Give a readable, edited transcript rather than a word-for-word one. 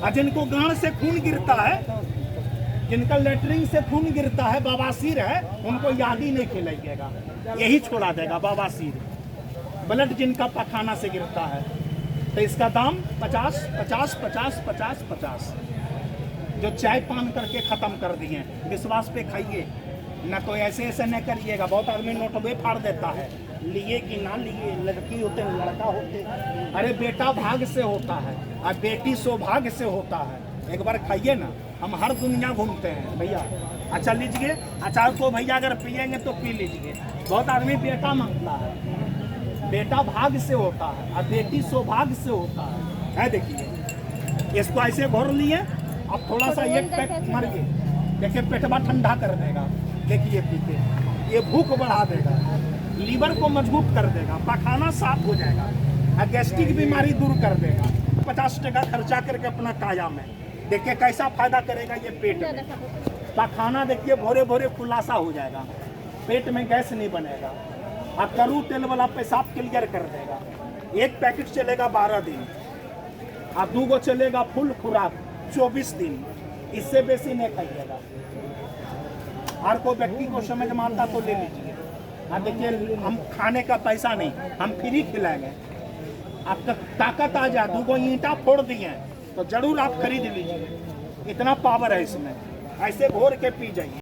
और जिनको गांड से खून गिरता है, जिनका लेटरिन से खून गिरता है, बवासीर है, उनको याद ही नहीं खिलाइएगा, यही छोड़ा देगा बवासीर। ब्लड जिनका पखाना से गिरता है, तो इसका दाम 50 50 50 50 50। जो चाय पान करके ख़त्म कर दिए, विश्वास पे खाइए, न तो ऐसे ऐसे न करिएगा। बहुत आदमी नोटबे फाड़ देता है, लिए कि ना लिए, लड़की होते लड़का होते। अरे बेटा भाग्य से होता है और बेटी सौभाग्य से होता है। एक बार खाइए ना, हम हर दुनिया घूमते हैं भैया। अच्छा लीजिए अचार को भैया, अगर पिएंगे तो पी लीजिए। बहुत आदमी बेटा मांगता है, बेटा भाग्य से होता है और बेटी सौभाग्य से होता है। देखिए इसको ऐसे घोर लिए, अब थोड़ा सा एक पैक मर गए, देखिए पेटवा ठंडा कर देगा। देखिए पीते, ये भूख बढ़ा देगा, लीवर को मजबूत कर देगा, पखाना साफ हो जाएगा और गैस्ट्रिक बीमारी दूर कर देगा। 50 टका खर्चा करके अपना काया में देखिए कैसा फायदा करेगा ये पेट में। पखाना देखिए भोरे भोरे खुलासा हो जाएगा, पेट में गैस नहीं बनेगा और करू तेल वाला पेशाब क्लियर कर देगा। एक पैकेट चलेगा 12 दिन और 2 गो चलेगा फुल खुराक 24 दिन। इससे बेसी नहीं खाइएगा। हर कोई व्यक्ति को समझ में आता तो ले लीजिए। अब देखिए हम खाने का पैसा नहीं, हम फ्री खिलाएंगे। आपका ताकत आ जाए, 2 गो ईंटा फोड़ दिए तो जरूर आप खरीद लीजिए, इतना पावर है इसमें। ऐसे घोर के पी जाइए।